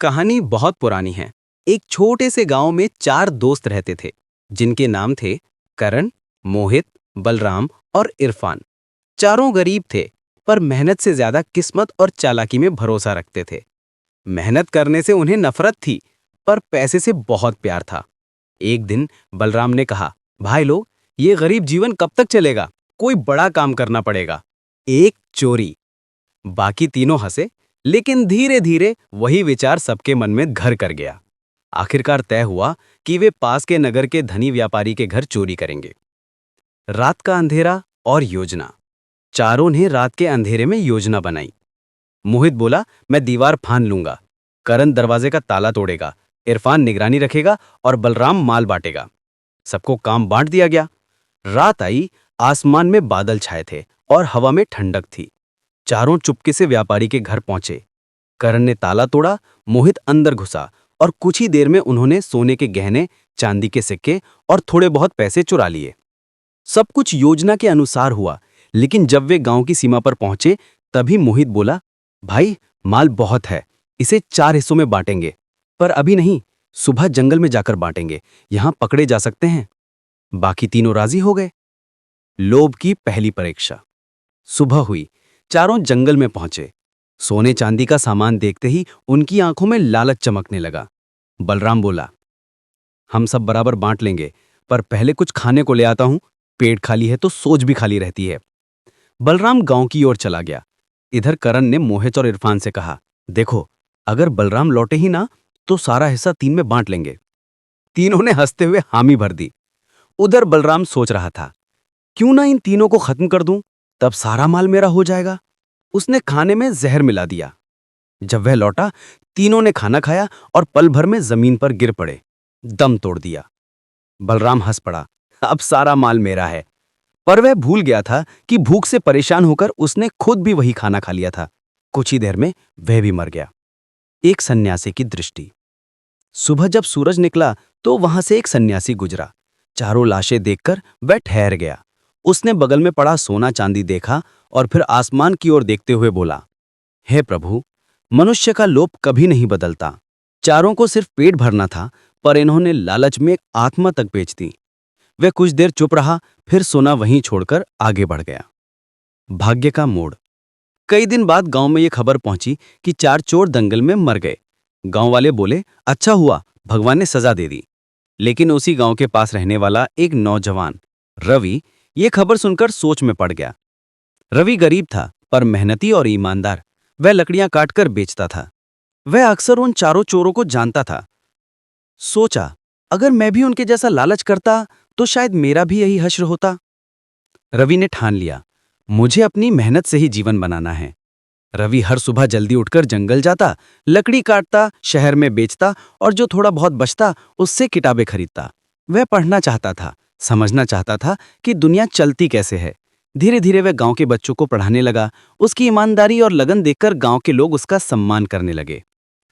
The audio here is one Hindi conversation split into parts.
कहानी बहुत पुरानी है। एक छोटे से गांव में चार दोस्त रहते थे, जिनके नाम थे करण, मोहित, बलराम और इरफान। चारों गरीब थे, पर मेहनत से ज्यादा किस्मत और चालाकी में भरोसा रखते थे। मेहनत करने से उन्हें नफरत थी, पर पैसे से बहुत प्यार था। एक दिन बलराम ने कहा, भाई लोग, ये गरीब जीवन कब तक चलेगा? कोई बड़ा काम करना पड़ेगा। एक चोरी। बाकी तीनों हंसे, लेकिन धीरे धीरे वही विचार सबके मन में घर कर गया। आखिरकार तय हुआ कि वे पास के नगर के धनी व्यापारी के घर चोरी करेंगे। रात का अंधेरा और योजना। चारों ने रात के अंधेरे में योजना बनाई। मोहित बोला, मैं दीवार फांद लूंगा। करण दरवाजे का ताला तोड़ेगा। इरफान निगरानी रखेगा और बलराम माल बांटेगा। सबको काम बांट दिया गया। रात आई, आसमान में बादल छाए थे और हवा में ठंडक थी। चारों चुपके से व्यापारी के घर पहुंचे। करण ने ताला तोड़ा, मोहित अंदर घुसा और कुछ ही देर में उन्होंने सोने के गहने, चांदी के सिक्के और थोड़े बहुत पैसे चुरा लिए। सब कुछ योजना के अनुसार हुआ, लेकिन जब वे गांव की सीमा पर पहुंचे, तभी मोहित बोला, भाई, माल बहुत है, इसे 4 हिस्सों में बांटेंगे। पर अभी नहीं, सुबह जंगल में जाकर बांटेंगे, यहां पकड़े जा सकते हैं। बाकी तीनों राजी हो गए। लोभ की पहली परीक्षा। सुबह हुई, चारों जंगल में पहुंचे। सोने चांदी का सामान देखते ही उनकी आंखों में लालच चमकने लगा। बलराम बोला, हम सब बराबर बांट लेंगे, पर पहले कुछ खाने को ले आता हूं। पेट खाली है तो सोच भी खाली रहती है। बलराम गांव की ओर चला गया। इधर करण ने मोहित और इरफान से कहा, देखो, अगर बलराम लौटे ही ना, तो सारा हिस्सा 3 में बांट लेंगे। तीनों ने हंसते हुए हामी भर दी। उधर बलराम सोच रहा था, क्यों ना इन तीनों को खत्म कर दूं, तब सारा माल मेरा हो जाएगा। उसने खाने में जहर मिला दिया। जब वह लौटा, तीनों ने खाना खाया और पल भर में जमीन पर गिर पड़े, दम तोड़ दिया। बलराम हंस पड़ा, अब सारा माल मेरा है। पर वह भूल गया था कि भूख से परेशान होकर उसने खुद भी वही खाना खा लिया था। कुछ ही देर में वह भी मर गया। एक सन्यासी की दृष्टि। सुबह जब सूरज निकला तो वहां से एक सन्यासी गुजरा। चारों लाशें देखकर वह ठहर गया। उसने बगल में पड़ा सोना चांदी देखा और फिर आसमान की ओर देखते हुए बोला, हे प्रभु, मनुष्य का लोभ कभी नहीं बदलता। चारों को सिर्फ पेट भरना था, पर इन्होंने लालच में आत्मा तक बेच दी। वह कुछ देर चुप रहा, फिर सोना वहीं छोड़कर आगे बढ़ गया। भाग्य का मोड़। कई दिन बाद गांव में यह खबर पहुंची कि 4 चोर दंगल में मर गए। गांव वाले बोले, अच्छा हुआ, भगवान ने सजा दे दी। लेकिन उसी गांव के पास रहने वाला एक नौजवान, रवि, ये खबर सुनकर सोच में पड़ गया। रवि गरीब था, पर मेहनती और ईमानदार। वह लकड़ियां काटकर बेचता था। वह अक्सर उन चारों चोरों को जानता था। सोचा, अगर मैं भी उनके जैसा लालच करता तो शायद मेरा भी यही हश्र होता। रवि ने ठान लिया, मुझे अपनी मेहनत से ही जीवन बनाना है। रवि हर सुबह जल्दी उठकर जंगल जाता, लकड़ी काटता, शहर में बेचता और जो थोड़ा बहुत बचता उससे किताबें खरीदता। वह पढ़ना चाहता था, समझना चाहता था कि दुनिया चलती कैसे है। धीरे धीरे वह गांव के बच्चों को पढ़ाने लगा। उसकी ईमानदारी और लगन देखकर गांव के लोग उसका सम्मान करने लगे।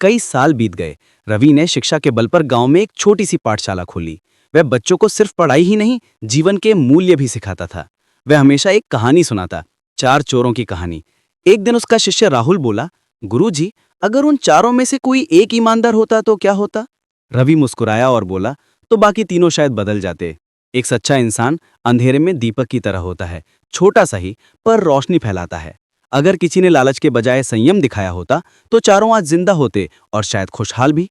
कई साल बीत गए। रवि ने शिक्षा के बल पर गांव में एक छोटी सी पाठशाला खोली। वह बच्चों को सिर्फ पढ़ाई ही नहीं, जीवन के मूल्य भी सिखाता था। वह हमेशा एक कहानी सुनाता, 4 चोरों की कहानी। एक दिन उसका शिष्य राहुल बोला, गुरुजी, अगर उन चारों में से कोई एक ईमानदार होता तो क्या होता? रवि मुस्कुराया और बोला, तो बाकी तीनों शायद बदल जाते। एक सच्चा इंसान अंधेरे में दीपक की तरह होता है, छोटा सही पर रोशनी फैलाता है। अगर किसी ने लालच के बजाय संयम दिखाया होता तो चारों आज जिंदा होते और शायद खुशहाल भी।